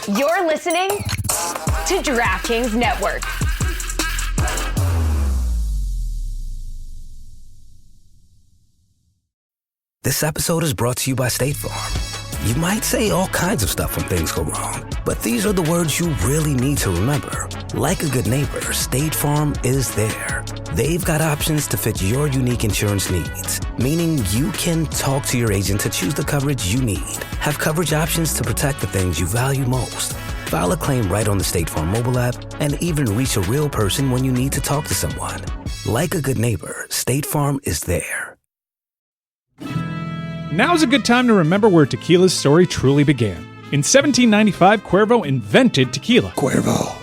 You're listening to DraftKings Network. This episode is brought to you by State Farm. You might say all kinds of stuff when things go wrong, but these are the words you really need to remember. Like a good neighbor, State Farm is there. They've got options to fit your unique insurance needs, meaning you can talk to your agent to choose the coverage you need, have coverage options to protect the things you value most, file a claim right on the State Farm mobile app, and even reach a real person when you need to talk to someone. Like a good neighbor, State Farm is there. Now's a good time to remember where tequila's story truly began. In 1795, Cuervo invented tequila. Cuervo.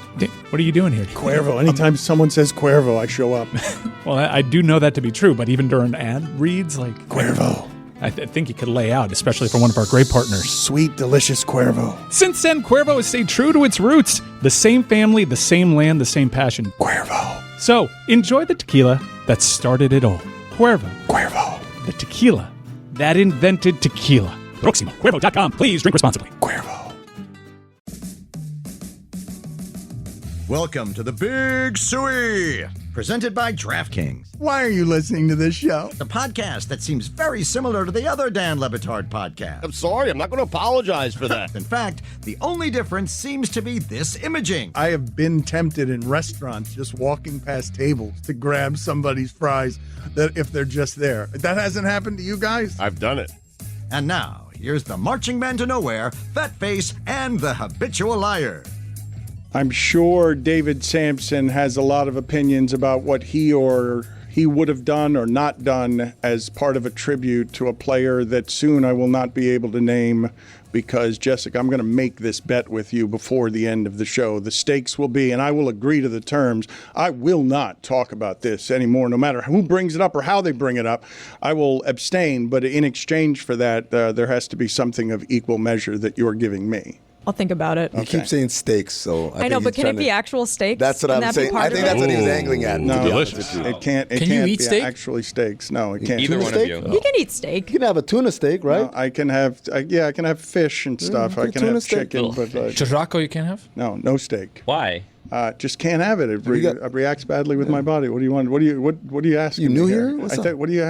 What are you doing here? Cuervo. Anytime someone says Cuervo, I show up. Well, I do know that to be true, but even during ad reads, like... Cuervo. I think you could lay out, especially for one of our great partners. Sweet, delicious Cuervo. Since then, Cuervo has stayed true to its roots. The same family, the same land, the same passion. Cuervo. So, enjoy the tequila that started it all. Cuervo. Cuervo. The tequila that invented tequila. Proximo. Cuervo.com. Please drink responsibly. Cuervo. Welcome to the Big Suey, presented by DraftKings, Why are you listening to this show? the podcast that seems very similar to the other Dan Lebitard podcast. I'm sorry, I'm not going to apologize for that. In fact, the only difference seems to be this imaging. I have been tempted in restaurants just walking past tables to grab somebody's fries that if they're just there. That hasn't happened to you guys? I've done it. And now, here's the marching man to nowhere, Fat Face, and the habitual liar. I'm sure David Samson has a lot of opinions about what he would have done or not done as part of a tribute to a player that soon I will not be able to name because, Jessica, I'm going to make this bet with you before the end of the show. The stakes will be, and I will agree to the terms, I will not talk about this anymore, no matter who brings it up or how they bring it up. I will abstain, but in exchange for that, there has to be something of equal measure that you're giving me. I'll think about it. You keep saying steaks, so I know, but can it be actual steaks? That's what I'm saying. I think that's what he was angling at. No, delicious. It can't. Can you eat be steak? Actually, steaks. No, it can't. Either one of you. You can eat steak. You can have a tuna steak, right? No, I can have. I can have fish and stuff. I can tuna have steak. chicken, but Churrasco you can't have? no steak. Why? Just can't have it. It reacts badly with my body. What do you want? What do you ask? You new here? What do you?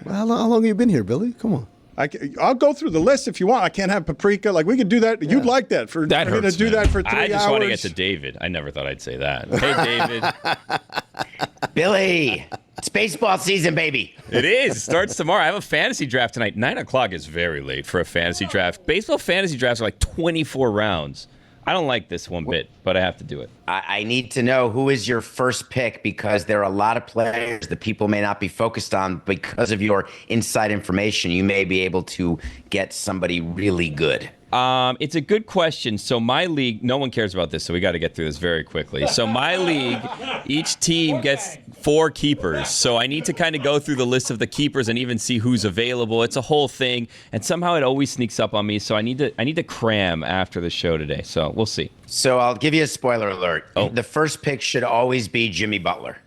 How long have you been here, Billy? Come on. I'll go through the list if you want. I can't have paprika. Like we could do that. You'd like that for That me to hurts, do man. that for 3 hours. I just want to get to David. I never thought I'd say that. Hey, David. Billy, it's baseball season, baby. It is. It starts tomorrow. I have a fantasy draft tonight. 9 o'clock is very late for a fantasy draft. Baseball fantasy drafts are like 24 rounds. I don't like this one bit, but I have to do it. I need to know who is your first pick because there are a lot of players that people may not be focused on because of your inside information. You may be able to get somebody really good. It's a good question. So my league, no one cares about this, so we got to get through this very quickly. So my league, each team gets 4 keepers. So I need to kind of go through the list of the keepers and even see who's available. It's a whole thing, and somehow it always sneaks up on me. So I need to cram after the show today. So we'll see. So I'll give you a spoiler alert. Oh. The first pick should always be Jimmy Butler.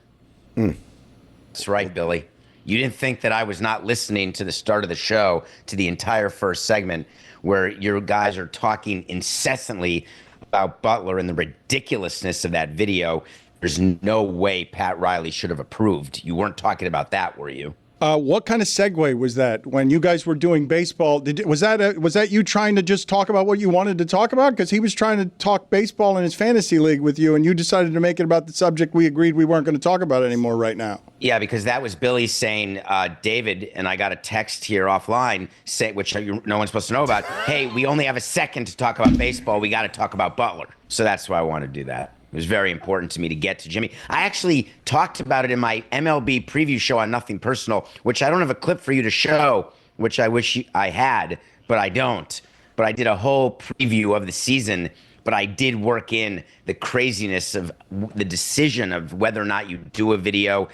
That's right, Billy. You didn't think that I was not listening to the start of the show, to the entire first segment, where your guys are talking incessantly about Butler and the ridiculousness of that video. There's no way Pat Riley should have approved. You weren't talking about that, were you? What kind of segue was that when you guys were doing baseball? Was that you trying to just talk about what you wanted to talk about? Because he was trying to talk baseball in his fantasy league with you, and you decided to make it about the subject we agreed we weren't going to talk about anymore right now. Yeah, because that was Billy saying, David, and I got a text here offline, which no one's supposed to know about. Hey, we only have a second to talk about baseball. We got to talk about Butler. So that's why I wanted to do that. It was very important to me to get to Jimmy. I actually talked about it in my MLB preview show on Nothing Personal, which I don't have a clip for you to show, which I wish I had, but I don't. But I did a whole preview of the season, but I did work in the craziness of the decision of whether or not you do a video,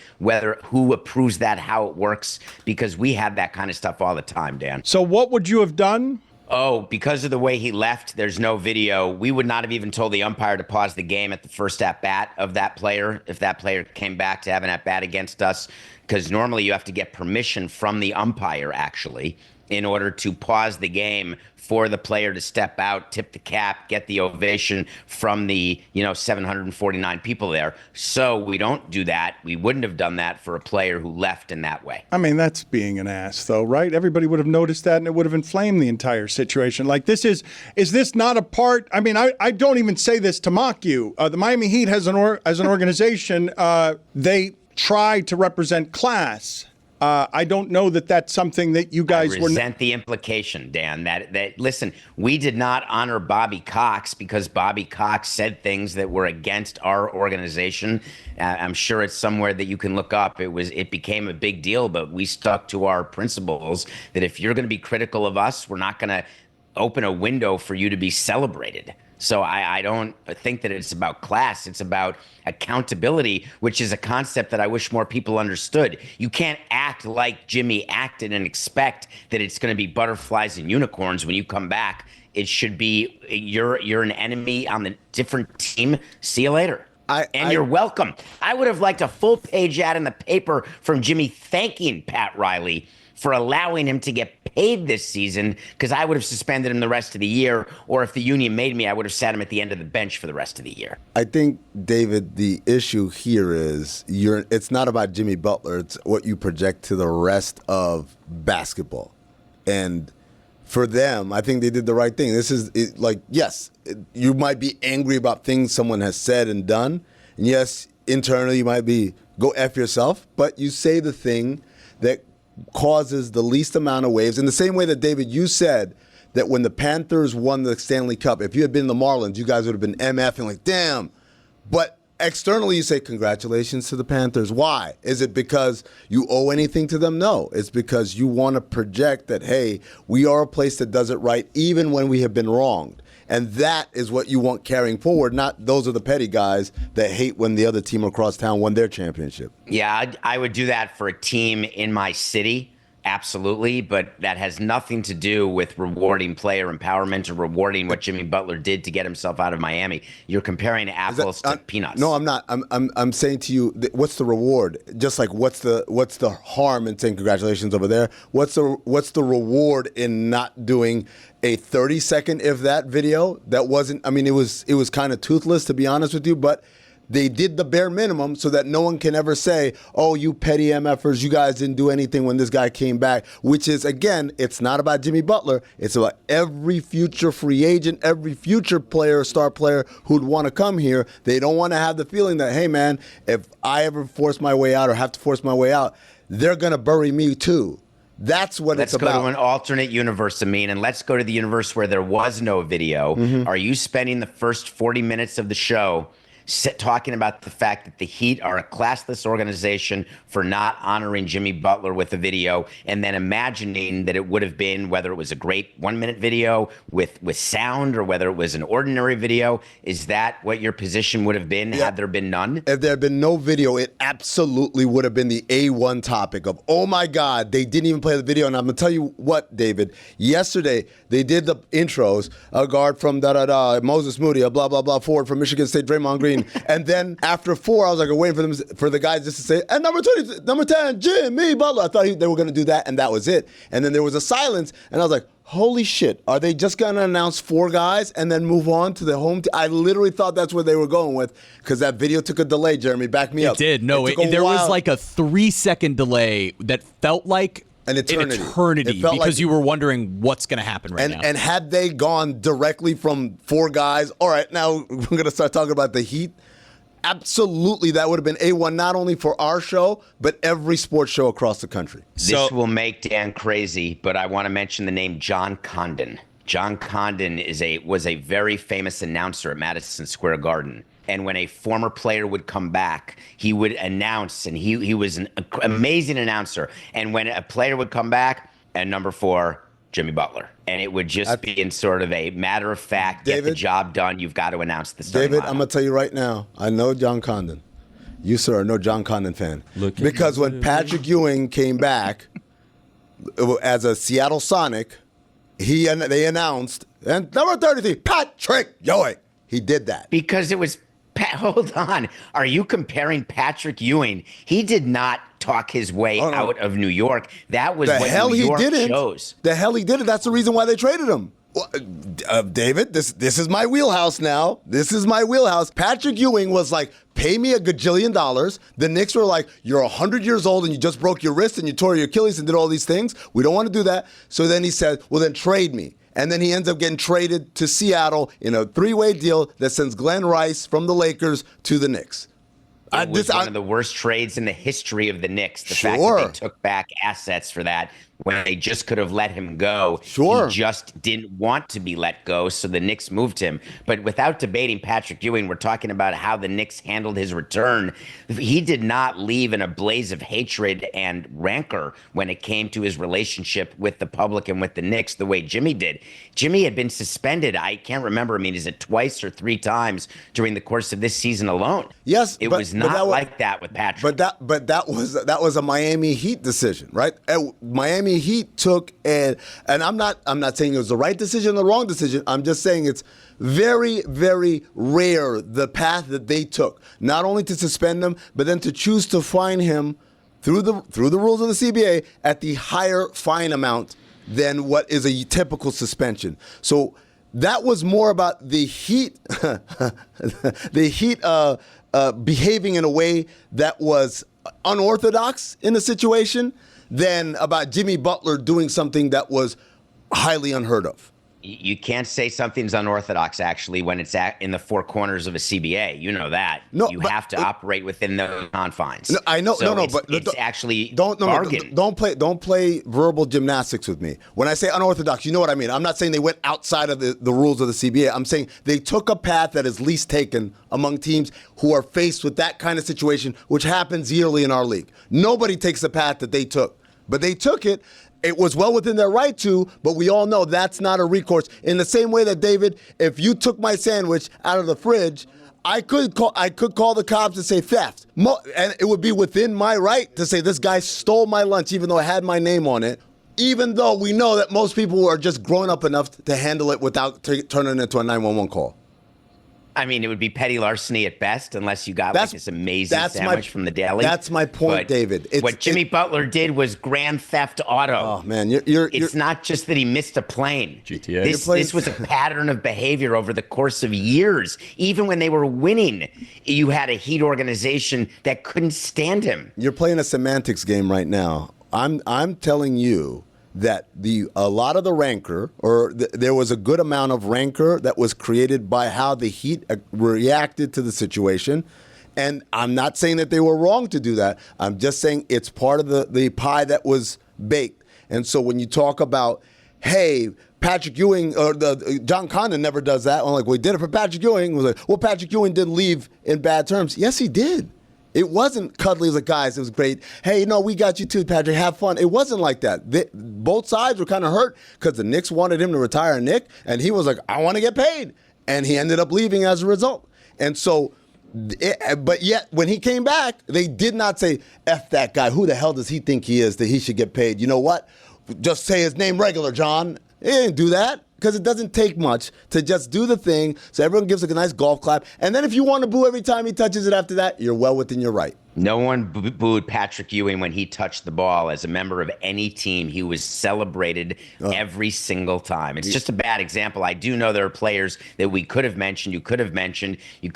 who approves that, how it works, because we have that kind of stuff all the time, Dan. So what would you have done? Oh, because of the way he left, there's no video. We would not have even told the umpire to pause the game at the first at-bat of that player if that player came back to have an at-bat against us, because normally you have to get permission from the umpire, actually. in order to pause the game for the player to step out, tip the cap, get the ovation from the 749 people there. So we don't do that. We wouldn't have done that for a player who left in that way. I mean, that's being an ass, though, right? Everybody would have noticed that, and it would have inflamed the entire situation. Like, is this not a part? I mean, I don't even say this to mock you. The Miami Heat as an organization, they try to represent class. I don't know that that's something that you guys I resent the implication, Dan, that listen, we did not honor Bobby Cox because Bobby Cox said things that were against our organization. I'm sure it's somewhere that you can look up. It became a big deal, but we stuck to our principles that if you're going to be critical of us, we're not going to open a window for you to be celebrated. So I don't think that it's about class. It's about accountability, which is a concept that I wish more people understood. You can't act like Jimmy acted and expect that it's going to be butterflies and unicorns when you come back. It should be you're an enemy on the different team. See you later. You're welcome. I would have liked a full-page ad in the paper from Jimmy thanking Pat Riley for allowing him to get paid this season, because I would have suspended him the rest of the year, or if the union made me, I would have sat him at the end of the bench for the rest of the year. I think, David, the issue here is it's not about Jimmy Butler. It's what you project to the rest of basketball. And for them, I think they did the right thing. This is yes, you might be angry about things someone has said and done. And yes, internally you might be, go F yourself, but you say the thing that causes the least amount of waves. In the same way that, David, you said that when the Panthers won the Stanley Cup, if you had been the Marlins, you guys would have been MFing like, damn. But externally you say, congratulations to the Panthers. Why? Is it because you owe anything to them? No. It's because you want to project that, hey, we are a place that does it right even when we have been wronged. And that is what you want carrying forward, not those are the petty guys that hate when the other team across town won their championship. Yeah, I would do that for a team in my city, absolutely, but that has nothing to do with rewarding player empowerment or rewarding what Jimmy Butler did to get himself out of Miami. You're comparing apples to peanuts. No, I'm not. I'm saying to you, what's the reward? Just like what's the harm in saying congratulations over there? What's the reward in not doing a 30-second, if that, video that wasn't? I mean, it was kind of toothless, to be honest with you, but they did the bare minimum so that no one can ever say, oh, you petty MFers, you guys didn't do anything when this guy came back, which is, again, it's not about Jimmy Butler. It's about every future free agent, every future player, star player who'd want to come here. They don't want to have the feeling that, hey, man, if I ever force my way out or have to force my way out, they're going to bury me too. That's what it's about. Let's go to an alternate universe, Amin, and let's go to the universe where there was no video. Mm-hmm. Are you spending the first 40 minutes of the show talking about the fact that the Heat are a classless organization for not honoring Jimmy Butler with a video, and then imagining that it would have been, whether it was a great 1-minute video with sound or whether it was an ordinary video? Is that what your position would have been had there been none? If there had been no video, it absolutely would have been the A1 topic of, oh my God, they didn't even play the video. And I'm going to tell you what, David, yesterday they did the intros, a guard from Moses Moody, a blah, blah, blah, forward from Michigan State, Draymond Green. And then after 4, I was like waiting for the guys just to say, and number 10, Jimmy Butler. I thought they were going to do that, and that was it. And then there was a silence, and I was like, holy shit, are they just going to announce 4 guys and then move on to the home team? I literally thought that's what they were going with, because that video took a delay, Jeremy. Back me up. It did. No, there was like a 3-second delay that felt like an eternity. Because like, you were wondering what's going to happen right now. And had they gone directly from 4 guys, all right, now we're going to start talking about the Heat. Absolutely, that would have been A1, not only for our show, but every sports show across the country. This will make Dan crazy, but I want to mention the name John Condon. John Condon was a very famous announcer at Madison Square Garden. And when a former player would come back, he would announce, and he was an amazing announcer. And when a player would come back, and number 4, Jimmy Butler. And it would just be in sort of a matter of fact, David, get the job done, you've got to announce the starting David, lineup. I'm going to tell you right now, I know John Condon. You, sir, are no John Condon fan. Because when Patrick Ewing came back as a Seattle Sonic, they announced, and number 33, Patrick Ewing. He did that. Because it was hold on. Are you comparing Patrick Ewing? He did not talk his way out of New York. That was what New York chose. The hell he didn't. That's the reason why they traded him. David, this is my wheelhouse now. This is my wheelhouse. Patrick Ewing was like, pay me $1 gajillion. The Knicks were like, you're 100 years old and you just broke your wrist and you tore your Achilles and did all these things. We don't want to do that. So then he said, well, then trade me. And then he ends up getting traded to Seattle in a 3-way deal that sends Glenn Rice from the Lakers to the Knicks. It was one of the worst trades in the history of the Knicks. The fact that they took back assets for that when they just could have let him go. He just didn't want to be let go, so the Knicks moved him. But without debating Patrick Ewing, we're talking about how the Knicks handled his return. He did not leave in a blaze of hatred and rancor when it came to his relationship with the public and with the Knicks the way Jimmy did. Jimmy had been suspended, I can't remember, is it twice or 3 times during the course of this season alone? Yes, it was not like that with Patrick. But that was a Miami Heat decision, right? Miami Heat took and I'm not saying it was the right decision or the wrong decision. I'm just saying it's very, very rare the path that they took, not only to suspend him, but then to choose to fine him through the rules of the CBA at the higher fine amount than what is a typical suspension. So that was more about the Heat, behaving in a way that was unorthodox in the situation than about Jimmy Butler doing something that was highly unheard of. You can't say something's unorthodox, actually, when it's in the 4 corners of a CBA. You know that. No, you have to operate within those confines. No, I know. So but it's actually don't play verbal gymnastics with me. When I say unorthodox, you know what I mean. I'm not saying they went outside of the rules of the CBA. I'm saying they took a path that is least taken among teams who are faced with that kind of situation, which happens yearly in our league. Nobody takes the path that they took, but they took it. It was well within their right to, but we all know that's not a recourse. In the same way that, David, if you took my sandwich out of the fridge, I could call the cops and say theft. And it would be within my right to say this guy stole my lunch, even though it had my name on it, even though we know that most people are just grown up enough to handle it without turning it into a 911 call. It would be petty larceny at best, unless you got this amazing sandwich from the deli. That's my point, David. What Jimmy Butler did was grand theft auto. Oh man, it's not just that he missed a plane. GTA. This was a pattern of behavior over the course of years. Even when they were winning, you had a Heat organization that couldn't stand him. You're playing a semantics game right now. I'm telling you that a lot of the rancor, there was a good amount of rancor that was created by how the Heat reacted to the situation. And I'm not saying that they were wrong to do that. I'm just saying it's part of the pie that was baked. And so when you talk about, hey, Patrick Ewing or John Condon never does that. I'm like, well, he did it for Patrick Ewing. We're like, well, Patrick Ewing didn't leave in bad terms. Yes, he did. It wasn't cuddly as a guys. It was great. Hey, we got you too, Patrick. Have fun. It wasn't like that. Both sides were kind of hurt because the Knicks wanted him to retire Nick, and he was like, I want to get paid. And he ended up leaving as a result. And so, but yet when he came back, they did not say, F that guy. Who the hell does he think he is that he should get paid? You know what? Just say his name regular, John. They didn't do that. Because it doesn't take much to just do the thing so everyone gives a nice golf clap. And then if you want to boo every time he touches it after that, you're well within your right. No one booed Patrick Ewing when he touched the ball. As a member of any team, he was celebrated every single time. It's just a bad example. I do know there are players that we could have mentioned. You could have mentioned a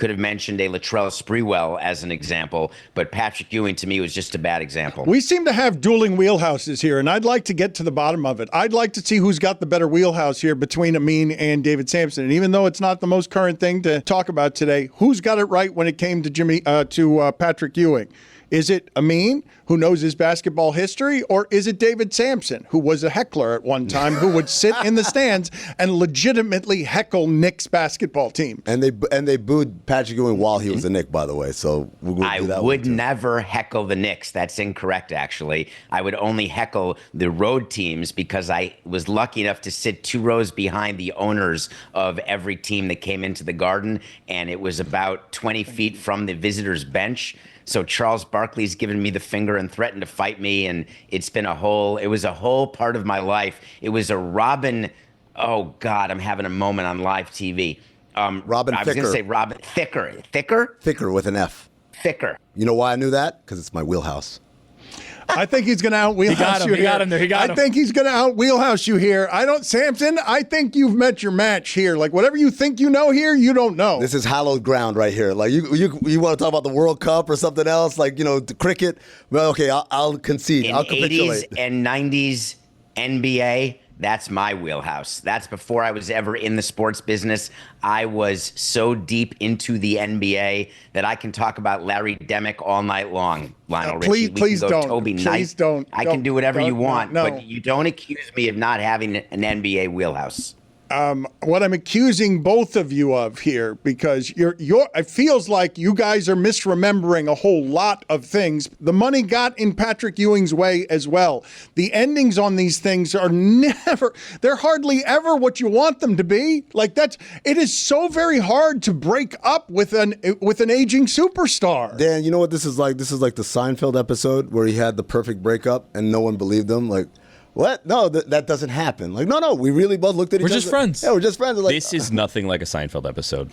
Latrell Sprewell as an example. But Patrick Ewing, to me, was just a bad example. We seem to have dueling wheelhouses here, and I'd like to get to the bottom of it. I'd like to see who's got the better wheelhouse here between Amin and David Samson. And even though it's not the most current thing to talk about today, who's got it right when it came to Patrick Ewing? Is it Amin, who knows his basketball history, or is it David Samson, who was a heckler at one time, who would sit in the stands and legitimately heckle Knicks basketball team? And they booed Patrick Ewing while he was a Knick, by the way. So I would never heckle the Knicks. That's incorrect, actually. I would only heckle the road teams because I was lucky enough to sit 2 rows behind the owners of every team that came into the Garden, and it was about 20 feet from the visitors' bench. So Charles Barkley's given me the finger and threatened to fight me, and it was a whole part of my life. It was a Robin, oh God, I'm having a moment on live TV. Robin I was going Thicke. to say Robin Thicker. Thicker? Thicker with an F. Thicker. You know why I knew that? Because it's my wheelhouse. I think he's going to out-wheelhouse you here. He got him there. He got him. I think he's going to out-wheelhouse you here. Samson, I think you've met your match here. Like, whatever you think you know here, you don't know. This is hallowed ground right here. Like, you want to talk about the World Cup or something else? Like, the cricket? Well, okay, I'll concede. I'll capitulate. 80s and 90s NBA, that's my wheelhouse. That's before I was ever in the sports business. I was so deep into the NBA that I can talk about Larry Demick all night long, Lionel Richie. Please don't. Toby Please Knight. don't. I can do whatever you want, no. but you don't accuse me of not having an NBA wheelhouse. What I'm accusing both of you of here, because it feels like you guys are misremembering a whole lot of things. The money got in Patrick Ewing's way as well. The endings on these things are they're hardly ever what you want them to be. Like it is so very hard to break up with an aging superstar. Dan, you know what this is like? This is like the Seinfeld episode where he had the perfect breakup and no one believed him. Like, what? No, that doesn't happen. Like, no, we really both looked at each other. We're just friends. Yeah, we're just friends. Like, This is nothing like a Seinfeld episode.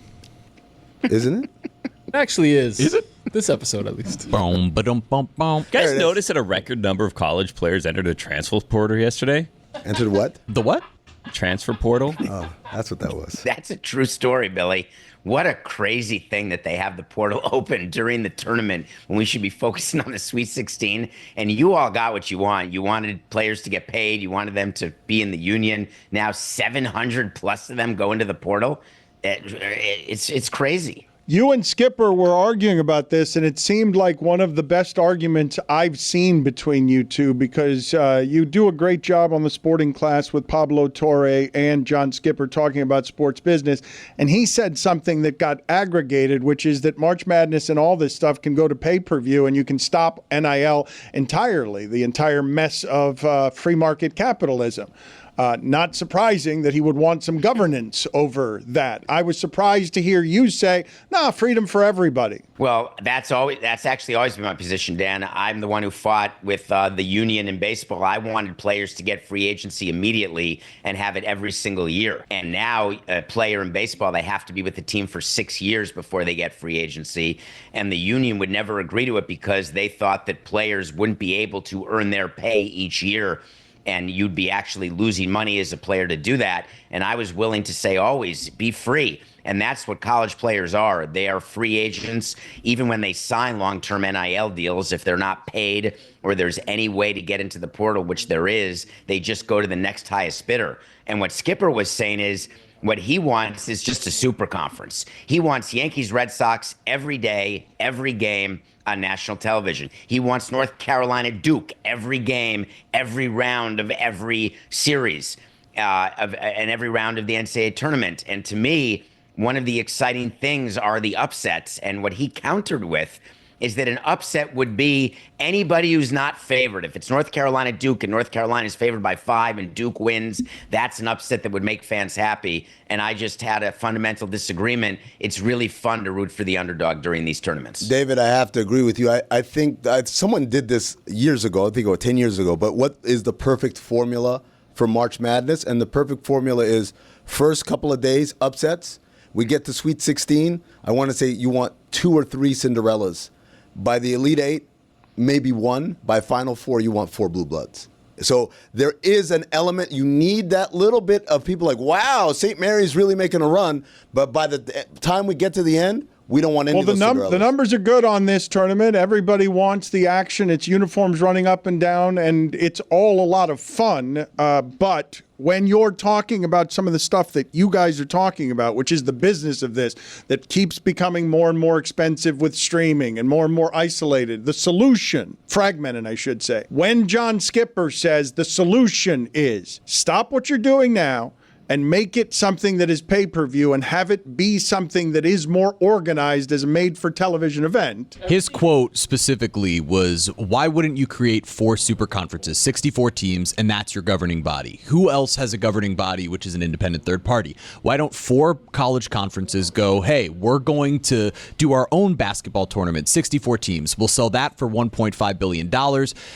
Isn't it? It actually is. Is it? This episode, at least. Boom, ba-dum, bum, bum. Guys, notice that a record number of college players entered the transfer portal yesterday? Entered what? The what? Transfer portal. Oh, that's what that was. That's a true story, Billy. What a crazy thing that they have the portal open during the tournament when we should be focusing on the Sweet 16. And you all got what you want. You wanted players to get paid. You wanted them to be in the union. Now 700 plus of them go into the portal. It's crazy. You and Skipper were arguing about this, and it seemed like one of the best arguments I've seen between you two, because you do a great job on the Sporting Class with Pablo Torre and John Skipper talking about sports business. And he said something that got aggregated, which is that March Madness and all this stuff can go to pay-per-view, and you can stop NIL entirely, the entire mess of free market capitalism. Not surprising that he would want some governance over that. I was surprised to hear you say, "Nah, freedom for everybody." Well, that's actually always been my position, Dan. I'm the one who fought with the union in baseball. I wanted players to get free agency immediately and have it every single year. And now a player in baseball, they have to be with the team for 6 years before they get free agency. And the union would never agree to it because they thought that players wouldn't be able to earn their pay each year. And you'd be actually losing money as a player to do that. And I was willing to say always be free. And that's what college players are. They are free agents, even when they sign long-term NIL deals. If they're not paid or there's any way to get into the portal, which there is, they just go to the next highest bidder. And what Skipper was saying is what he wants is just a super conference. He wants Yankees, Red Sox every day, every game on national television. He wants North Carolina Duke every game, every round of every series, and every round of the NCAA tournament. And to me, one of the exciting things are the upsets. And what he countered with is that an upset would be anybody who's not favored. If it's North Carolina Duke and North Carolina is favored by 5 and Duke wins, that's an upset that would make fans happy. And I just had a fundamental disagreement. It's really fun to root for the underdog during these tournaments. David, I have to agree with you. I think someone did this years ago, I think it was 10 years ago, but what is the perfect formula for March Madness? And the perfect formula is first couple of days, upsets. We get to Sweet 16. I want to say you want 2 or 3 Cinderellas. By the Elite Eight, maybe 1. By Final Four, you want 4 blue bloods. So there is an element. You need that little bit of people like, wow, St. Mary's really making a run. But by the time we get to the end, we don't want any of those Cinderellas. The numbers are good on this tournament. Everybody wants the action. It's uniforms running up and down, and it's all a lot of fun. But when you're talking about some of the stuff that you guys are talking about, which is the business of this, that keeps becoming more and more expensive with streaming and more isolated, the solution, fragmented, I should say. When John Skipper says the solution is stop what you're doing now, and make it something that is pay-per-view and have it be something that is more organized as a made-for-television event. His quote specifically was, why wouldn't you create 4 super conferences, 64 teams, and that's your governing body? Who else has a governing body, which is an independent third party? Why don't 4 college conferences go, hey, we're going to do our own basketball tournament, 64 teams. We'll sell that for $1.5 billion,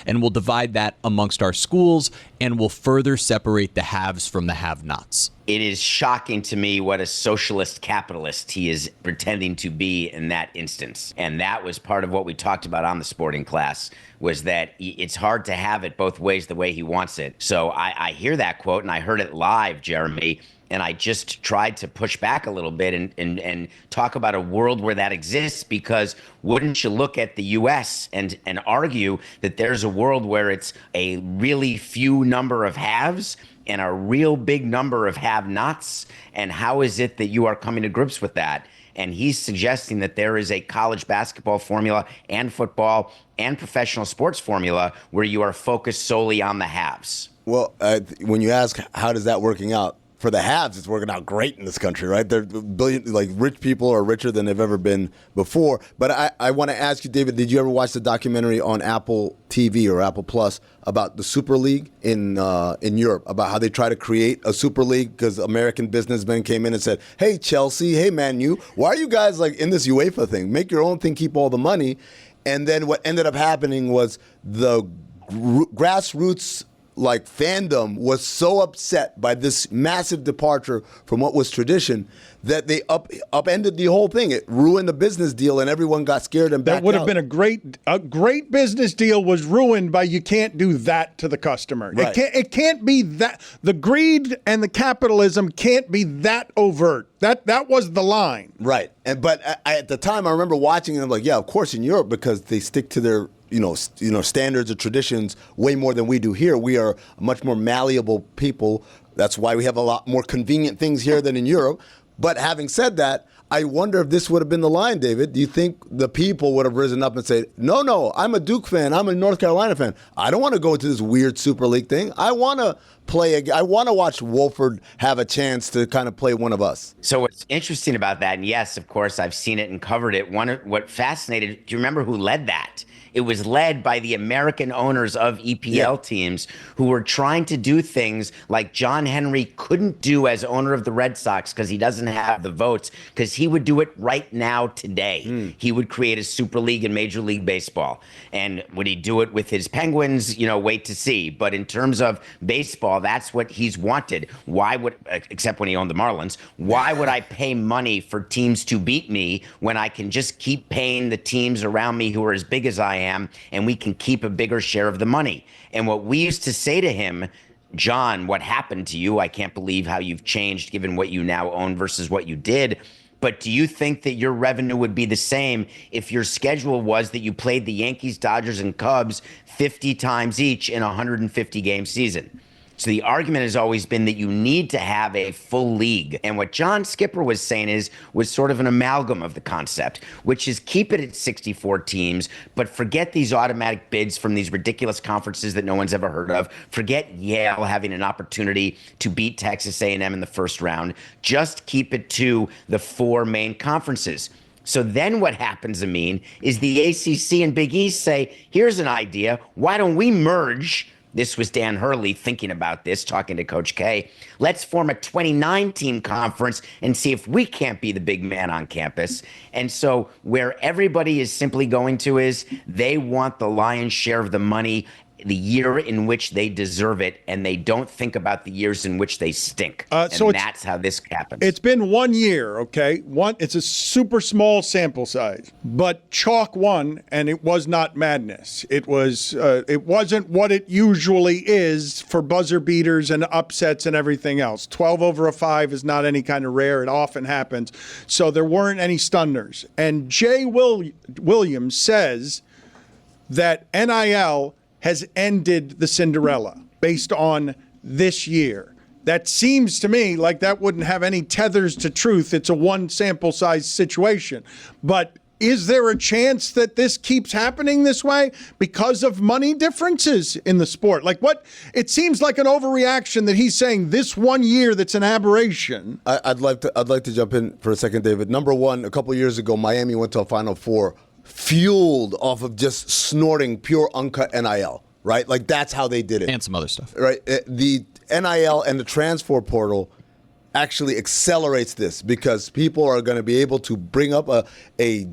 and we'll divide that amongst our schools, and we'll further separate the haves from the have-nots. haves. It is shocking to me what a socialist capitalist he is pretending to be in that instance. And that was part of what we talked about on the sporting class, was that it's hard to have it both ways the way he wants it. So I hear that quote, and I heard it live, Jeremy, and I just tried to push back a little bit and talk about a world where that exists, because wouldn't you look at the U.S. and argue that there's a world where it's a really few number of haves and a real big number of have-nots? And how is it that you are coming to grips with that? And he's suggesting that there is a college basketball formula and football and professional sports formula where you are focused solely on the haves. Well, when you ask how does that working out, for the haves, it's working out great in this country, right? They're rich people are richer than they've ever been before. But I want to ask you, David, did you ever watch the documentary on Apple TV or Apple Plus about the Super League in Europe, about how they try to create a Super League because American businessmen came in and said, hey, Chelsea, hey, Man U, why are you guys in this UEFA thing? Make your own thing, keep all the money. And then what ended up happening was the grassroots fandom was so upset by this massive departure from what was tradition that they upended the whole thing. It ruined the business deal, and everyone got scared and backed out. That would have been a great business deal was ruined by you can't do that to the customer. Right. It can't be that. The greed and the capitalism can't be that overt. That was the line. Right. But at the time, I remember watching, and I'm like, yeah, of course in Europe, because they stick to their standards or traditions way more than we do here. We are a much more malleable people. That's why we have a lot more convenient things here than in Europe. But having said that, I wonder if this would have been the line, David. Do you think the people would have risen up and said, no, I'm a Duke fan. I'm a North Carolina fan. I don't want to go to this weird Super League thing. I want to I want to watch Wolford have a chance to kind of play one of us. So what's interesting about that, and yes, of course, I've seen it and covered it. What fascinated, do you remember who led that? It was led by the American owners of EPL teams who were trying to do things like John Henry couldn't do as owner of the Red Sox because he doesn't have the votes, because he would do it right now today. He would create a Super League in Major League Baseball. And would he do it with his Penguins? Wait to see. But in terms of baseball, that's what he's wanted. Why would, except when he owned the Marlins, why would I pay money for teams to beat me when I can just keep paying the teams around me who are as big as I am, and we can keep a bigger share of the money? And what we used to say to him, John, what happened to you? I can't believe how you've changed given what you now own versus what you did. But do you think that your revenue would be the same if your schedule was that you played the Yankees, Dodgers, and Cubs 50 times each in a 150-game season? So the argument has always been that you need to have a full league. And what John Skipper was saying was sort of an amalgam of the concept, which is keep it at 64 teams, but forget these automatic bids from these ridiculous conferences that no one's ever heard of. Forget Yale having an opportunity to beat Texas A&M in the first round. Just keep it to the 4 main conferences. So then what happens, Amin, is the ACC and Big East say, here's an idea. Why don't we merge? This was Dan Hurley thinking about this, talking to Coach K. Let's form a 29-team conference and see if we can't be the big man on campus. And so where everybody is simply going to is they want the lion's share of the money the year in which they deserve it, and they don't think about the years in which they stink. So that's how this happens. It's been 1 year, okay? It's a super small sample size, but chalk won, and it was not madness. It wasn't what it usually is for buzzer beaters and upsets and everything else. 12 over a 5 is not any kind of rare. It often happens. So there weren't any stunners. And Jay Williams says that NIL has ended the Cinderella based on this year. That seems to me like that wouldn't have any tethers to truth. It's a one sample size situation. But is there a chance that this keeps happening this way because of money differences in the sport? It seems like an overreaction that he's saying this 1 year that's an aberration. I'd like to jump in for a second, David. Number one, a couple of years ago, Miami went to a Final Four fueled off of just snorting pure uncut NIL, right? That's how they did it. And some other stuff. Right. The NIL and the transfer portal actually accelerates this because people are going to be able to bring up a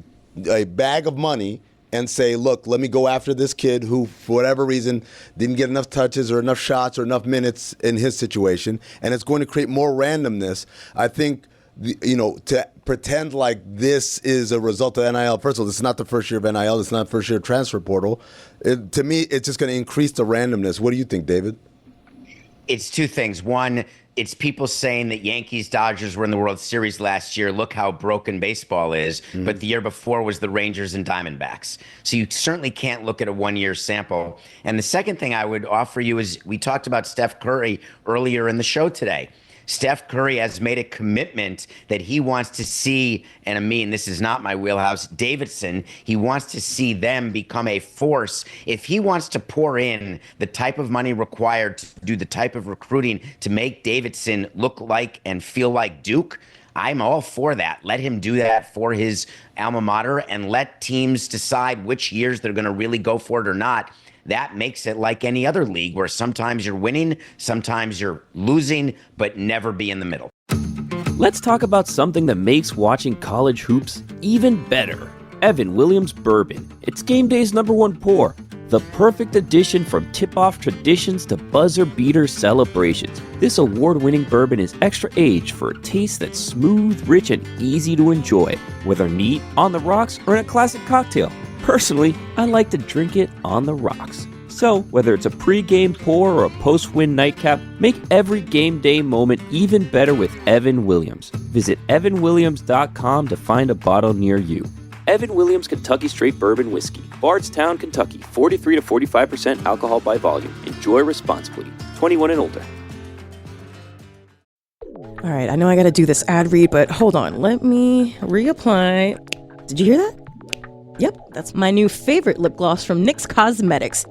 bag of money and say, look, let me go after this kid who, for whatever reason, didn't get enough touches or enough shots or enough minutes in his situation, and it's going to create more randomness. I think, to pretend like this is a result of NIL. First of all, this is not the first year of NIL. It's not the first year of transfer portal. To me, it's just going to increase the randomness. What do you think, David? It's two things. One, it's people saying that Yankees, Dodgers were in the World Series last year. Look how broken baseball is. Mm-hmm. But the year before was the Rangers and Diamondbacks. So you certainly can't look at a one-year sample. And the second thing I would offer you is we talked about Steph Curry earlier in the show today. Steph Curry has made a commitment that he wants to see, and I mean, this is not my wheelhouse, Davidson, he wants to see them become a force. If he wants to pour in the type of money required to do the type of recruiting to make Davidson look like and feel like Duke, I'm all for that. Let him do that for his alma mater and let teams decide which years they're going to really go for it or not. That makes it like any other league where sometimes you're winning, sometimes you're losing, but never be in the middle. Let's talk about something that makes watching college hoops even better. Evan Williams Bourbon. It's game day's #1 pour. The perfect addition from tip-off traditions to buzzer-beater celebrations. This award-winning bourbon is extra aged for a taste that's smooth, rich, and easy to enjoy, whether neat, on the rocks, or in a classic cocktail. Personally, I like to drink it on the rocks. So, whether it's a pre-game pour or a post-win nightcap, make every game day moment even better with Evan Williams. Visit evanwilliams.com to find a bottle near you. Evan Williams Kentucky Straight Bourbon Whiskey. Bardstown, Kentucky. 43 to 45% alcohol by volume. Enjoy responsibly. 21 and older. All right, I know I got to do this ad read, but hold on. Let me reapply. Did you hear that? Yep, that's my new favorite lip gloss from NYX Cosmetics.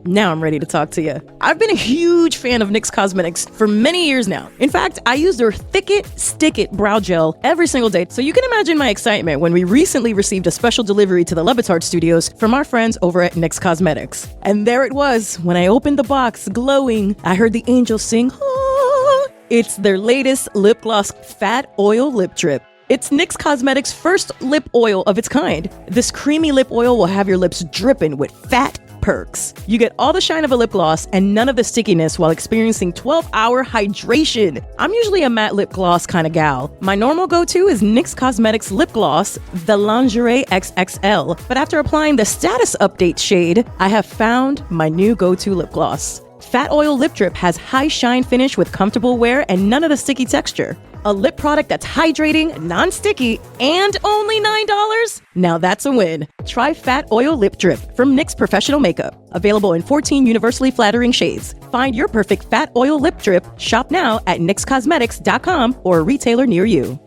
Now I'm ready to talk to you. I've been a huge fan of NYX Cosmetics for many years now. In fact, I use their Thick It, Stick It brow gel every single day. So you can imagine my excitement when we recently received a special delivery to the Batard studios from our friends over at NYX Cosmetics. And there it was. When I opened the box, glowing, I heard the angels sing, "Ah." It's their latest lip gloss fat oil lip drip. It's NYX Cosmetics' first lip oil of its kind. This creamy lip oil will have your lips dripping with fat perks. You get all the shine of a lip gloss and none of the stickiness while experiencing 12-hour hydration. I'm usually a matte lip gloss kind of gal. My normal go-to is NYX Cosmetics lip gloss, the Lingerie XXL. But after applying the status update shade, I have found my new go-to lip gloss. Fat Oil Lip Drip has high shine finish with comfortable wear and none of the sticky texture. A lip product that's hydrating, non-sticky, and only $9? Now that's a win. Try Fat Oil Lip Drip from NYX Professional Makeup. Available in 14 universally flattering shades. Find your perfect Fat Oil Lip Drip. Shop now at nyxcosmetics.com or a retailer near you.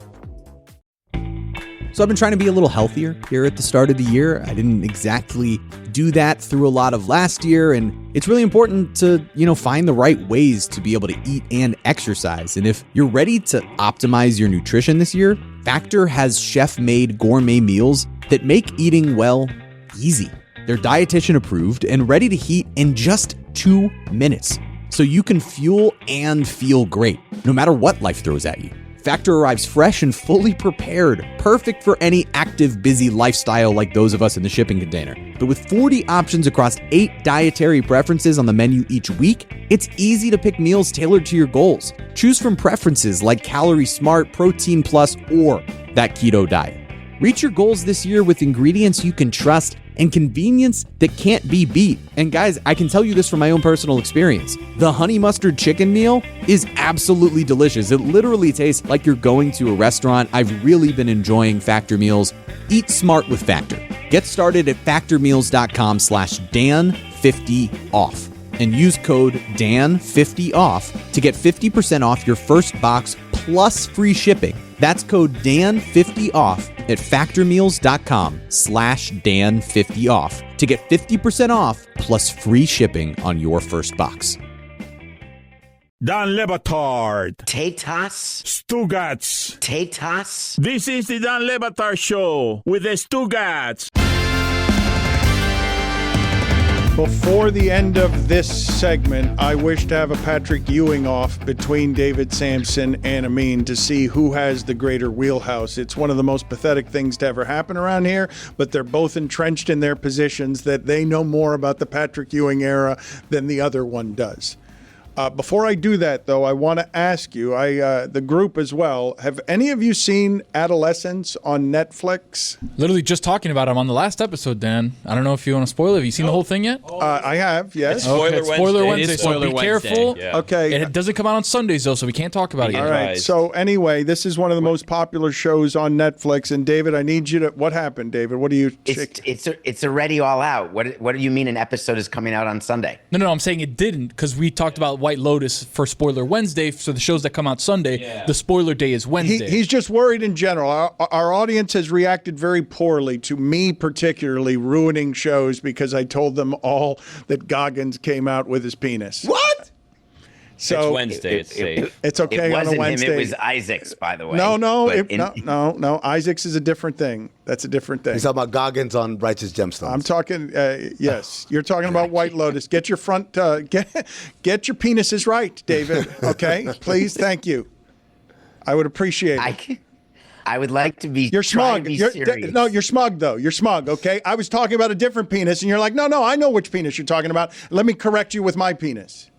So I've been trying to be a little healthier here at the start of the year. I didn't exactly do that through a lot of last year, and it's really important to, find the right ways to be able to eat and exercise. And if you're ready to optimize your nutrition this year, Factor has chef-made gourmet meals that make eating well easy. They're dietitian approved and ready to heat in just 2 minutes. So you can fuel and feel great, no matter what life throws at you. Factor arrives fresh and fully prepared, perfect for any active, busy lifestyle like those of us in the shipping container. But with 40 options across 8 dietary preferences on the menu each week, it's easy to pick meals tailored to your goals. Choose from preferences like Calorie Smart, Protein Plus, or that keto diet. Reach your goals this year with ingredients you can trust and convenience that can't be beat. And guys, I can tell you this from my own personal experience. The honey mustard chicken meal is absolutely delicious. It literally tastes like you're going to a restaurant. I've really been enjoying Factor meals. Eat smart with Factor. Get started at factormeals.com/Dan50off and use code DAN50off to get 50% off your first box plus free shipping. That's code DAN50off at factormeals.com/Dan50off to get 50% off plus free shipping on your first box. Dan Le Batard. Tatas. Stugats. Tatas. This is the Dan Le Batard Show with the Stugats. Before the end of this segment, I wish to have a Patrick Ewing off between David Samson and Amin to see who has the greater wheelhouse. It's one of the most pathetic things to ever happen around here, but they're both entrenched in their positions that they know more about the Patrick Ewing era than the other one does. Before I do that, though, I want to ask you, the group as well, have any of you seen Adolescence on Netflix? Literally just talking about him on the last episode, Dan. I don't know if you want to spoil it. Have you seen the whole thing yet? I have, yes. It's Spoiler Wednesday. Wednesday, It is so Spoiler be Wednesday, careful. yeah. Okay. It doesn't come out on Sundays, though, so we can't talk about it yet. All right. So anyway, this is one of the most popular shows on Netflix. And David, I need you to. What happened, David? What do you? It's already all out. What do you mean an episode is coming out on Sunday? No, I'm saying it didn't because we talked about White Lotus for Spoiler Wednesday. So the shows that come out Sunday, the spoiler day is Wednesday. He's just worried in general. Our audience has reacted very poorly to me, particularly ruining shows because I told them all that Goggins came out with his penis. What? So it's Wednesday. It's safe. It's okay It on wasn't a Wednesday. him. It was Isaac's, by the way. No. But No. Isaac's is a different thing. That's a different thing. He's talking about Goggins on Righteous Gemstones. I'm talking. Yes, you're talking about White Lotus. Get your front. Get your penises right, David. Okay, please. Thank you. I would appreciate it. I would like to be. You're smug. You're serious. No, you're smug though. You're smug. Okay, I was talking about a different penis, and you're like, no, I know which penis you're talking about. Let me correct you with my penis.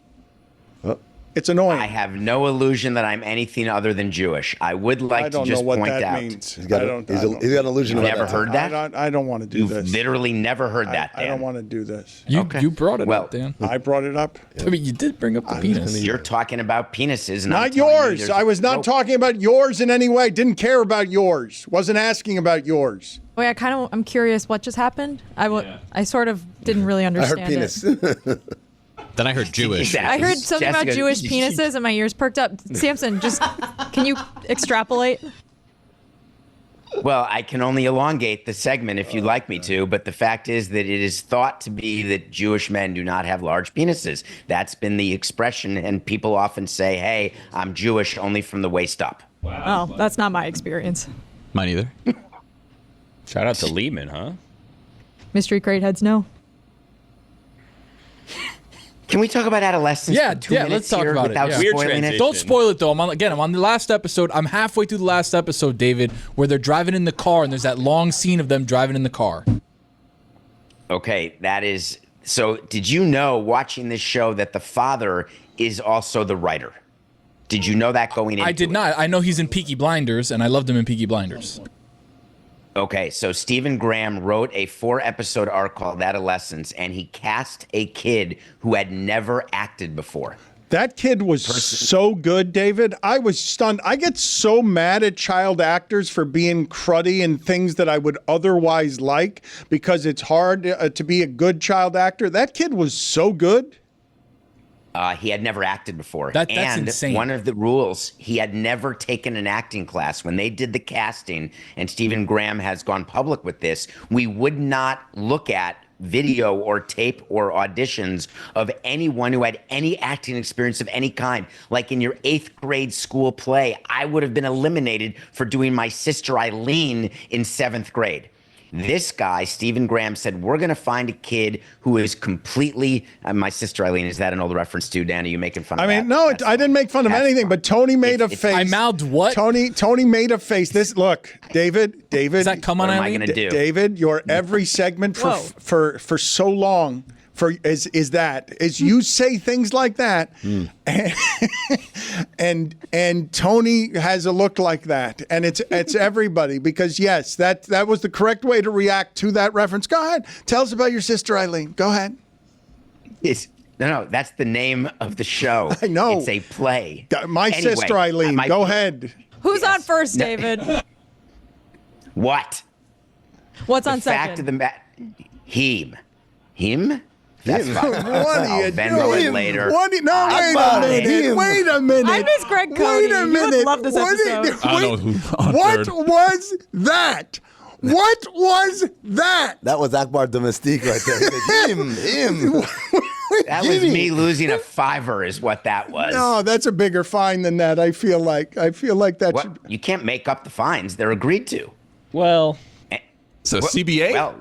It's annoying. I have no illusion that I'm anything other than Jewish. I would like to just point out. Means. He's got an illusion You've about never that. heard that? I don't want to do You've this. literally never heard that, Dan. I don't want to do this. You brought it up, Dan. I brought it up. I mean, you did bring up the penis. You're talking about penises, and I'm Not telling you yours. there's I was not no- talking about yours in any way. Didn't care about yours. Wasn't asking about yours. Wait, I'm curious what just happened. I sort of didn't really I heard understand penis. it. Then I heard Jewish. I heard something about Jessica, Jewish penises and my ears perked up. Samson, can you extrapolate? Well, I can only elongate the segment if you'd like me to, but the fact is that it is thought to be that Jewish men do not have large penises. That's been the expression, and people often say, hey, I'm Jewish only from the waist up. Wow. Oh, that's not my experience. Mine either. Shout out to Lehman, huh? Mystery crate heads know. Can we talk about adolescence? Yeah, for 2 let's minutes talk here about it. without Yeah. Weird spoiling it? transition. Don't spoil it though. I'm on the last episode. I'm halfway through the last episode, David, where they're driving in the car and there's that long scene of them driving in the car. Okay, that is. So, did you know watching this show that the father is also the writer? Did you know that going into I did it? not. I know he's in Peaky Blinders, and I loved him in Peaky Blinders. Okay, so Stephen Graham wrote a 4-episode arc called Adolescence, and he cast a kid who had never acted before. That kid was so good, David. I was stunned. I get so mad at child actors for being cruddy in things that I would otherwise like because it's hard to be a good child actor. That kid was so good. He had never acted before. That's and insane. One of the rules, he had never taken an acting class. When they did the casting, and Stephen Graham has gone public with this, we would not look at video or tape or auditions of anyone who had any acting experience of any kind. Like in your 8th grade school play, I would have been eliminated for doing my sister Eileen in 7th grade. This guy, Stephen Graham, said, we're going to find a kid who is completely, my sister Eileen, is that an old reference to, Dan? Are you making fun of that? I mean, no, I didn't make fun of anything, but Tony made a face. I mouthed what? Tony made a face. Look, David. Does that come on, What am I Eileen? going to do? David, your every segment for so long is you say things like that, and Tony has a look like that, and it's everybody because yes, that was the correct way to react to that reference. Go ahead, tell us about your sister Eileen. Go ahead. No, that's the name of the show. I know. It's a play. My Anyway, sister Eileen. my- Go ahead. Who's on first, David? What? What's on The fact of second? the matter, him. That's fine. What I'll are you Venmo it doing? later. Wait a minute. I miss Greg Cody. Wait a You would minute. love this episode. I don't know who on What third. was that? What was that? That was Akbar Domestique right there. Him. That was me losing a $5 is what that was. No, that's a bigger fine than that. I feel like that What? should. You can't make up the fines. They're agreed to. Well, So CBA? Well,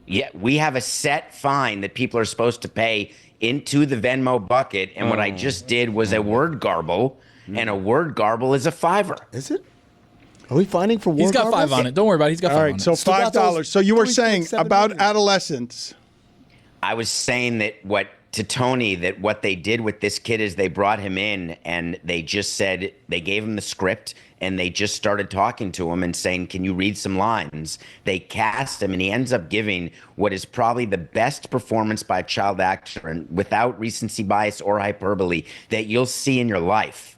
Yeah, we have a set fine that people are supposed to pay into the Venmo bucket, and what I just did was a word garble, and a word garble is a $5. Is it? Are we finding for word He's got garbles? $5 on it. Don't worry about it. He's got $5 All on right, it. so $5. So you were saying about adolescents. I was saying that what they did with this kid is they brought him in and they just said, they gave him the script and they just started talking to him and saying, can you read some lines? They cast him and he ends up giving what is probably the best performance by a child actor, and without recency bias or hyperbole, that you'll see in your life.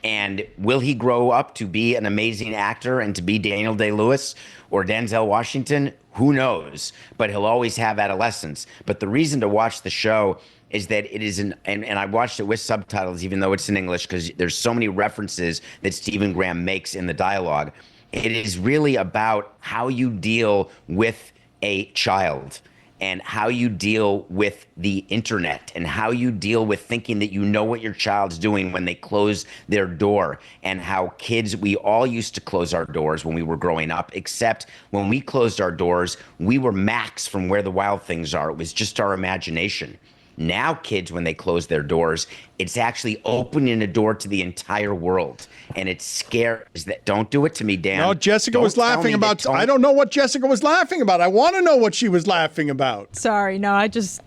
And will he grow up to be an amazing actor and to be Daniel Day-Lewis or Denzel Washington? Who knows? But he'll always have adolescence. But the reason to watch the show is that it is and I watched it with subtitles, even though it's in English, because there's so many references that Stephen Graham makes in the dialogue. It is really about how you deal with a child and how you deal with the internet and how you deal with thinking that you know what your child's doing when they close their door, and how kids, we all used to close our doors when we were growing up, except when we closed our doors, we were max from where the wild things are. It was just our imagination. Now kids, when they close their doors, it's actually opening a door to the entire world. And it's scary. Don't do it to me, Dan. No, Jessica was laughing about. I don't know what Jessica was laughing about. I want to know what she was laughing about. Sorry, no, I just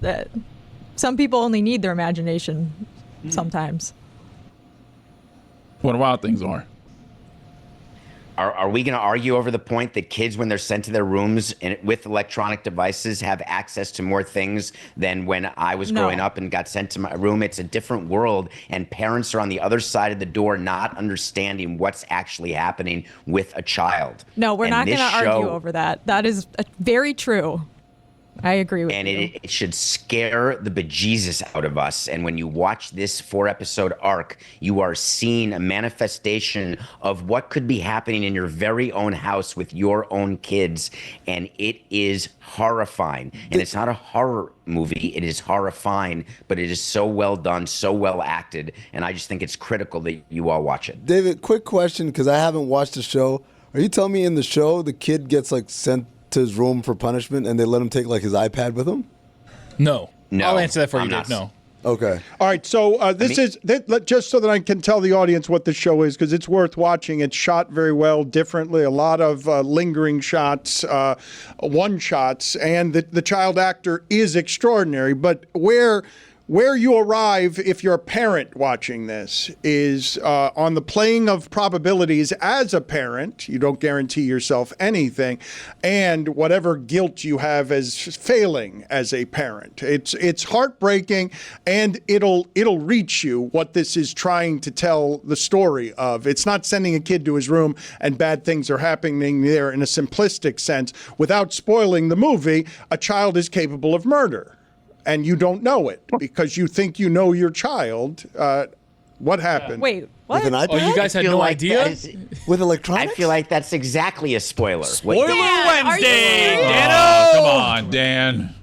some people only need their imagination sometimes. What the wild things are. Are we going to argue over the point that kids, when they're sent to their rooms and with electronic devices, have access to more things than when I was growing up and got sent to my room? It's a different world, and parents are on the other side of the door not understanding what's actually happening with a child. No, we're not going to argue over that. That is very true. I agree with you. And it should scare the bejesus out of us. And when you watch this 4-episode arc, you are seeing a manifestation of what could be happening in your very own house with your own kids. And it is horrifying. And it's not a horror movie. It is horrifying, but it is so well done, so well acted. And I just think it's critical that you all watch it. David, quick question, because I haven't watched the show. Are you telling me in the show the kid gets sent to his room for punishment and they let him take his iPad with him? No. No. I'll answer that for you, Dave. No. Okay. All right, so just so that I can tell the audience what the show is, because it's worth watching. It's shot very well, differently, a lot of lingering shots, one-shots, and the child actor is extraordinary. But where you arrive if you're a parent watching this is on the playing of probabilities as a parent. You don't guarantee yourself anything, and whatever guilt you have as failing as a parent. It's heartbreaking, and it'll reach you what this is trying to tell the story of. It's not sending a kid to his room and bad things are happening there in a simplistic sense. Without spoiling the movie, a child is capable of murder. And you don't know it because you think you know your child. What happened? Wait, what? With an iPad? Oh, you guys had no idea? With electronics? I feel like that's exactly a spoiler. Spoiler Dan, Wednesday! are you Dan, oh, come on, Dan.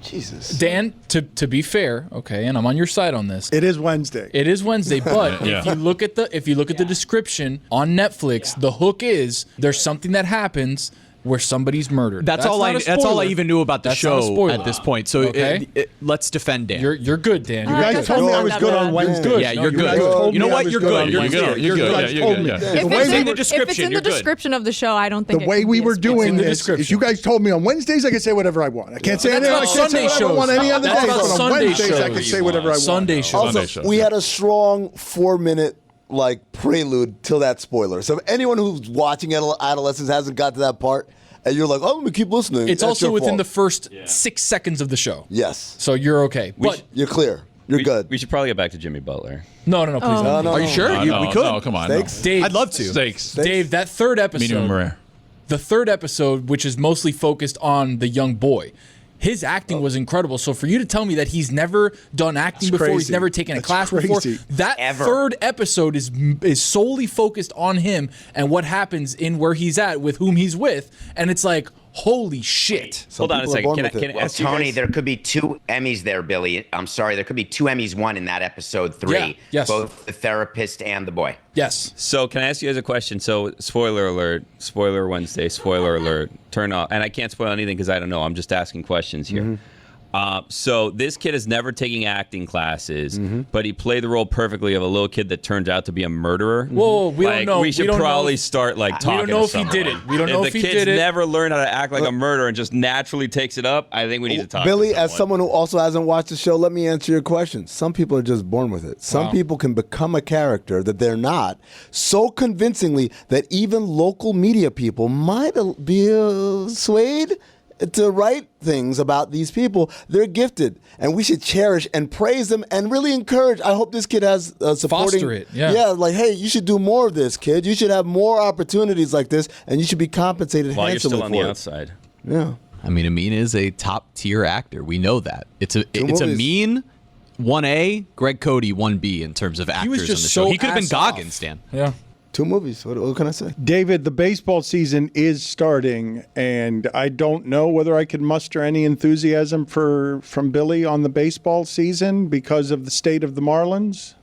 Jesus. Dan, to be fair, okay, and I'm on your side on this. It is Wednesday. It is Wednesday, but Yeah. if you look at the description on Netflix, the hook is there's something that happens where somebody's murdered. That's all not a I spoiler. even knew about the That's not a show spoiler. at this point. So Okay. let's defend Dan. You're good, Dan. You guys told me I was good on Wednesday. Yeah, you're You good. guys told You know me I what? was You're good good. on You're Wednesday. good. You're good. You guys Yeah, told yeah, me. yeah. The If way it's we in the the description, you're good. description of the show, I don't think The way we were doing this, description. if you guys told me on Wednesdays, I can say whatever I want. I can't say That's anything. I about can't say Sunday whatever I want shows. any other That's day. about But on Sunday Wednesdays, I can shows. say whatever I want. Sunday shows. Also, we had a strong 4-minute prelude till that spoiler. So if anyone who's watching Adolescents hasn't got to that part, and you're like, oh, let me keep listening. It's that's also your within fault. the first 6 seconds of the show. Yes. So you're okay. But You're clear. You're good. We should probably get back to Jimmy Butler. no, please. Oh. No, Are you sure? No, we could. No, come on. Steaks? Dave, I'd love to. Steaks. Dave, that third Medium episode, rare. the third episode, which is mostly focused on the young boy, his acting was incredible. So for you to tell me that he's never done acting before, he's crazy. never taken a That's class before, crazy. that Ever. third episode is solely focused on him and what happens in where he's at with whom he's with, and it's like, Holy shit. Hold on a second. Can I ask you Tony, guys- there could be 2 Emmys there, Billy. I'm sorry. There could be 2 Emmys won in that episode 3. Yeah, yes. Both the therapist and the boy. Yes. So can I ask you guys a question? So spoiler alert, spoiler Wednesday, spoiler alert, turn off. And I can't spoil anything because I don't know. I'm just asking questions here. So this kid is never taking acting classes, but he played the role perfectly of a little kid that turns out to be a murderer. Whoa, we don't know. We should probably start talking. We don't know to if he someone. did it. We don't know if he the did it. kid's never learned how to act like a murderer and just naturally takes it up. I think we need to talk. Billy, to as someone who also hasn't watched the show, let me answer your question. Some people are just born with it. Some people can become a character that they're not so convincingly that even local media people might be swayed to write things about these people. They're gifted, and we should cherish and praise them and really encourage. I hope this kid has supporting. Foster it, yeah. Like, hey, you should do more of this, kid. You should have more opportunities like this, and you should be compensated While you're handsomely still on for the it. outside. Yeah. I mean, Amin is a top tier actor. We know that. It's movies. Amin 1A, Greg Cody 1B in terms of actors was just on the show. so He could have been ass off. Goggins, Dan. Yeah. 2 movies. What can I say? David, the baseball season is starting, and I don't know whether I can muster any enthusiasm from Billy on the baseball season because of the state of the Marlins.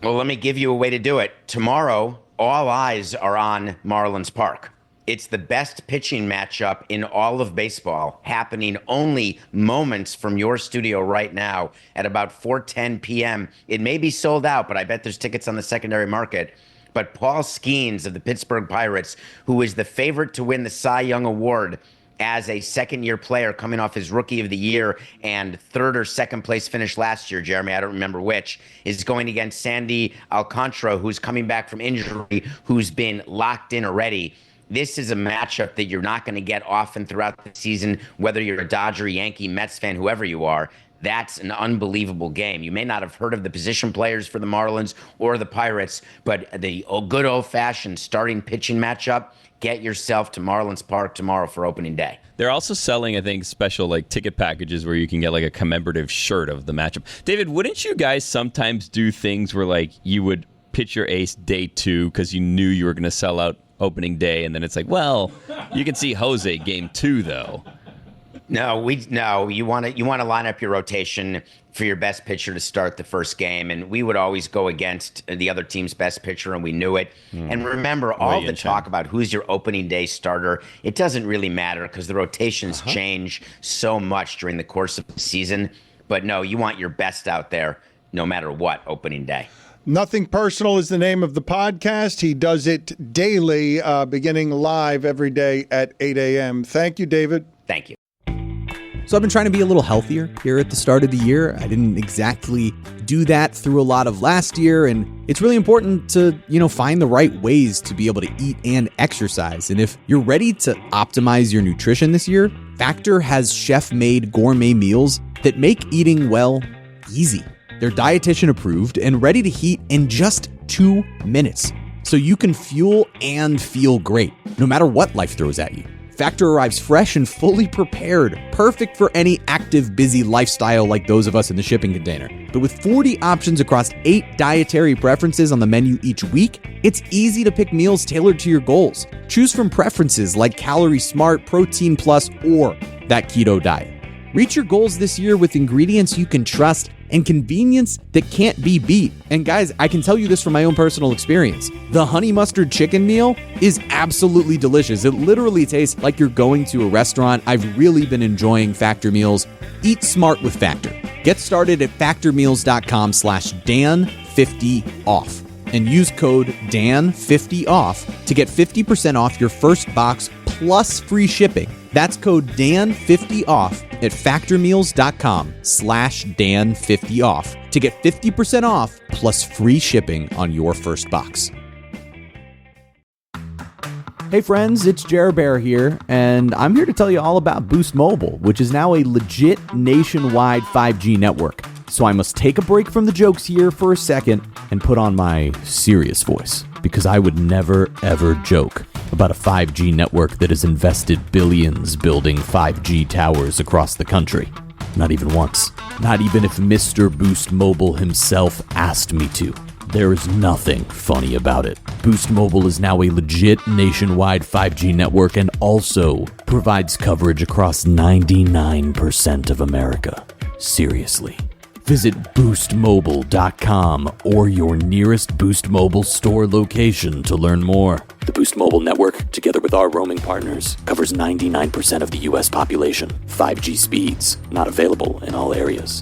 Well, let me give you a way to do it. Tomorrow, all eyes are on Marlins Park. It's the best pitching matchup in all of baseball, happening only moments from your studio right now at about 4:10 p.m. It may be sold out, but I bet there's tickets on the secondary market. But Paul Skeens of the Pittsburgh Pirates, who is the favorite to win the Cy Young Award as a second-year player coming off his Rookie of the Year and 3rd or 2nd place finish last year, Jeremy, I don't remember which, is going against Sandy Alcantara, who's coming back from injury, who's been locked in already. This is a matchup that you're not going to get often throughout the season, whether you're a Dodger, Yankee, Mets fan, whoever you are. That's an unbelievable game. You may not have heard of the position players for the Marlins or the Pirates, but the good old-fashioned starting pitching matchup, get yourself to Marlins Park tomorrow for opening day. They're also selling, I think, special ticket packages where you can get a commemorative shirt of the matchup. David, wouldn't you guys sometimes do things where you would pitch your ace day 2 because you knew you were going to sell out opening day, and then it's well, you can see Jose game 2 though. No, you want to line up your rotation for your best pitcher to start the first game, and we would always go against the other team's best pitcher, and we knew it. And remember, all the talk about who's your opening day starter, it doesn't really matter because the rotations change so much during the course of the season. But no, you want your best out there no matter what opening day. Nothing Personal is the name of the podcast. He does it daily, beginning live every day at 8 a.m. Thank you, David. Thank you. So I've been trying to be a little healthier here at the start of the year. I didn't exactly do that through a lot of last year, and it's really important to, find the right ways to be able to eat and exercise. And if you're ready to optimize your nutrition this year, Factor has chef-made gourmet meals that make eating well easy. They're dietitian approved and ready to heat in just 2 minutes, so you can fuel and feel great, no matter what life throws at you. Factor arrives fresh and fully prepared, perfect for any active, busy lifestyle like those of us in the shipping container. But with 40 options across 8 dietary preferences on the menu each week, it's easy to pick meals tailored to your goals. Choose from preferences like Calorie Smart, Protein Plus, or that keto diet. Reach your goals this year with ingredients you can trust and convenience that can't be beat. And guys, I can tell you this from my own personal experience. The honey mustard chicken meal is absolutely delicious. It literally tastes like you're going to a restaurant. I've really been enjoying Factor meals. Eat smart with Factor. Get started at factormeals.com/Dan50off and use code Dan50off to get 50% off your first box plus free shipping. That's code Dan50off at factormeals.com/Dan50off to get 50% off plus free shipping on your first box. Hey friends, it's Jer Bear here, and I'm here to tell you all about Boost Mobile, which is now a legit nationwide 5G network. So I must take a break from the jokes here for a second and put on my serious voice, because I would never ever joke about a 5G network that has invested billions building 5G towers across the country. Not even once. Not even if Mr. Boost Mobile himself asked me to. There is nothing funny about it. Boost Mobile is now a legit nationwide 5G network and also provides coverage across 99% of America. Seriously. Visit boostmobile.com or your nearest Boost Mobile store location to learn more. The Boost Mobile network, together with our roaming partners, covers 99% of the U.S. population. 5G speeds, not available in all areas.